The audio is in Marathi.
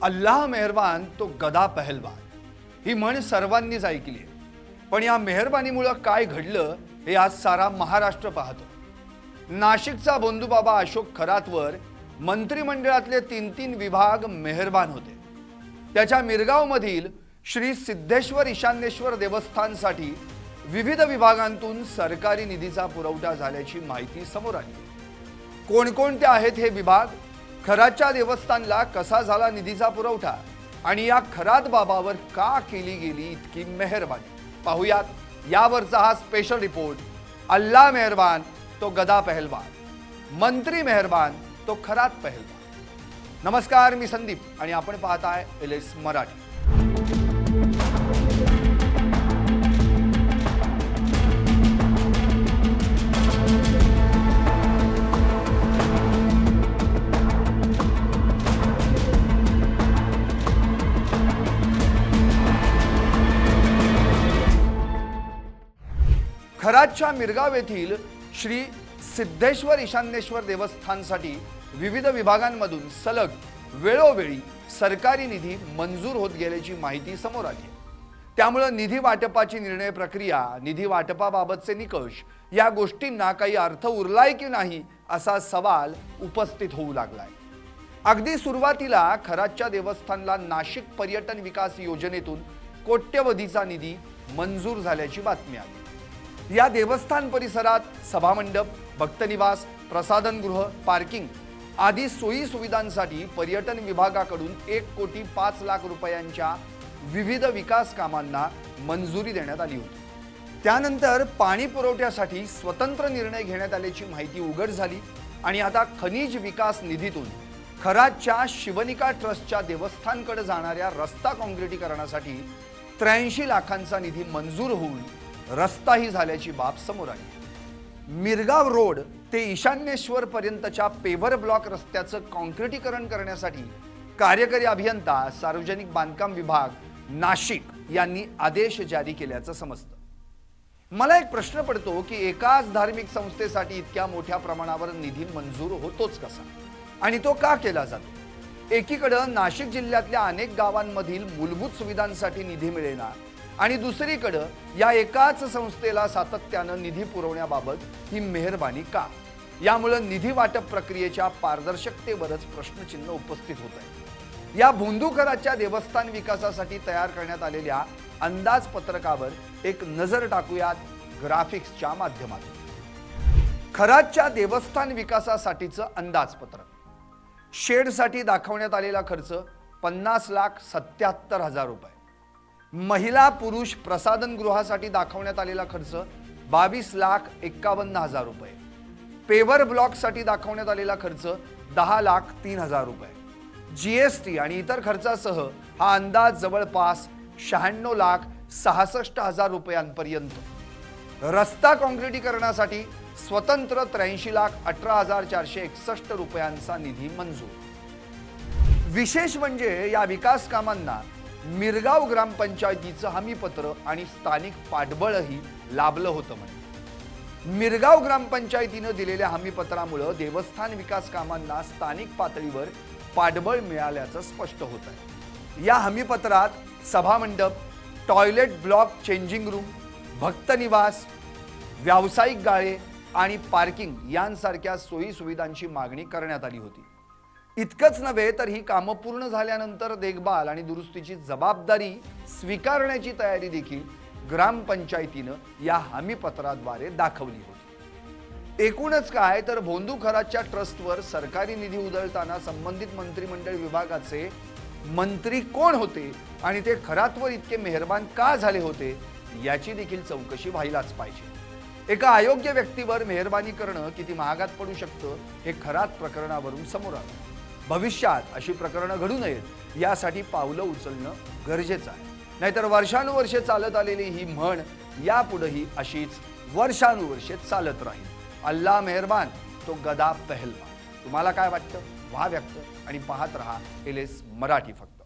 अल्लाह मेहरबान तो गदा पहलवान ही म्हण सर्वांनीच ऐकली आहे. पण या मेहरबानीमुळे काय घडलं हे आज सारा महाराष्ट्र पाहतो. नाशिकचा बंधुबाबा अशोक खरातवर मंत्रिमंडळातले 3 विभाग मेहरबान होते. त्याच्या मिरगावमधील श्री सिद्धेश्वर ईशान्येश्वर देवस्थानसाठी विविध विभागांतून सरकारी निधीचा पुरवठा झाल्याची माहिती समोर आली. कोणकोणते आहेत हे विभाग, खरातच्या देवस्थानला कसा झाला निधीचा पुरवठा आणि या खरात बाबावर का केली गेली इतकी मेहरबानी, पाहूयात यावरचा हा स्पेशल रिपोर्ट. अल्लाह मेहरबान तो गदा पहलवान, मंत्री मेहरबान तो खरात पहलवान. नमस्कार, मी संदीप आणि आपण पाहताय LS मराठी. खरातच्या मिरगाव येथील श्री सिद्धेश्वर ईशान्येश्वर देवस्थानसाठी विविध विभागांमधून सलग वेळोवेळी सरकारी निधी मंजूर होत गेल्याची माहिती समोर आली. त्यामुळे निधी वाटपाची निर्णय प्रक्रिया, निधी वाटपाबाबतचे निकष या गोष्टींना काही अर्थ उरलाय की नाही असा सवाल उपस्थित होऊ लागलाय. अगदी सुरुवातीला खरातच्या देवस्थानला नाशिक पर्यटन विकास योजनेतून कोट्यवधीचा निधी मंजूर झाल्याची बातमी आली. या देवस्थान परिसरात सभामंडप, भक्तनिवास, प्रसाधनगृह, पार्किंग आदी सोयी सुविधांसाठी पर्यटन विभागाकडून 1,05,00,000 रुपयांच्या विविध विकास कामांना मंजुरी देण्यात आली होती. त्यानंतर पाणी पुरवठ्यासाठी स्वतंत्र निर्णय घेण्यात आल्याची माहिती उघड झाली आणि आता खनिज विकास निधीतून खरातच्या शिवनिका ट्रस्टच्या देवस्थानकडे जाणाऱ्या रस्ता काँक्रिटीकरणासाठी 83 लाखांचा निधी मंजूर होऊन रस्ताही झाल्याची बाब समोर आली. मिरगाव रोड ते ईशान्येश्वर पर्यंतच्या पेव्हर ब्लॉक रस्त्याचं काँक्रिटीकरण करण्यासाठी कार्यकारी अभियंता, सार्वजनिक बांधकाम विभाग, नाशिक यांनी आदेश जारी केल्याचं समजतं. मला एक प्रश्न पडतो की एकाच धार्मिक संस्थेसाठी इतक्या मोठ्या प्रमाणावर निधी मंजूर होतोच कसा आणि तो का केला जातो? एकीकडे नाशिक जिल्ह्यातल्या अनेक गावांमधील मूलभूत सुविधांसाठी निधी मिळेना आणि दुसरीकडे या एकाच संस्थेला सातत्यानं निधी पुरवण्याबाबत ही मेहरबानी का? यामुळे निधी वाटप प्रक्रियेच्या पारदर्शकतेवरच प्रश्नचिन्ह उपस्थित होत आहे. या भोंदूखराच्या देवस्थान विकासासाठी तयार करण्यात आलेल्या अंदाजपत्रकावर एक नजर टाकूयात ग्राफिक्सच्या माध्यमातून. खरातच्या देवस्थान विकासासाठीचं अंदाजपत्रक. शेडसाठी दाखवण्यात आलेला खर्च 50,77,000 रुपये. महिला पुरुष प्रसाधनगृहासाठी दाखवण्यात आलेला खर्च 22,51,000 रुपये. पेव्हर ब्लॉकसाठी दाखवण्यात आलेला खर्च 10,03,000 रुपये. GST आणि इतर खर्चासह हा अंदाज जवळपास 96,66,000 रुपयांपर्यंत. रस्ता काँक्रिटीकरणासाठी स्वतंत्र 83,18,461 रुपयांचा निधी मंजूर. विशेष म्हणजे या विकास कामांना मिरगाव ग्रामपंचायतीचं हमीपत्र आणि स्थानिक पाठबळही लाभलं होतं. म्हणजे मिरगाव ग्रामपंचायतीनं दिलेल्या हमीपत्रामुळे देवस्थान विकास कामांना स्थानिक पातळीवर पाठबळ मिळाल्याचं स्पष्ट होत आहे. या हमीपत्रात सभामंडप, टॉयलेट ब्लॉक, चेंजिंग रूम, भक्तनिवास, व्यावसायिक गाळे आणि पार्किंग यांसारख्या सोयी सुविधांची मागणी करण्यात आली होती. इतकंच नव्हे तर ही कामं पूर्ण झाल्यानंतर देखभाल आणि दुरुस्तीची जबाबदारी स्वीकारण्याची तयारी देखील ग्रामपंचायतीनं या हमीपत्राद्वारे दाखवली होती. एकूणच काय तर भोंदूखरातच्या ट्रस्टवर सरकारी निधी उधळताना संबंधित मंत्रिमंडळ विभागाचे मंत्री कोण होते आणि ते खरातवर इतके मेहरबान का झाले होते याची देखील चौकशी व्हायलाच पाहिजे. एका अयोग्य व्यक्तीवर मेहरबानी करणं किती महागात पडू शकतं हे खरात प्रकरणावरून समोर आलं. भविष्यात अशी प्रकरणं घडू नयेत यासाठी पावलं उचलणं गरजेचं आहे. नाहीतर वर्षानुवर्षे चालत आलेली ही म्हण यापुढेही अशीच वर्षानुवर्षे चालत राहील. अल्लाह मेहरबान तो गदा पहलवान. तुम्हाला काय वाटतं? व्हा व्यक्त आणि पाहत रहा LS मराठी. फक्त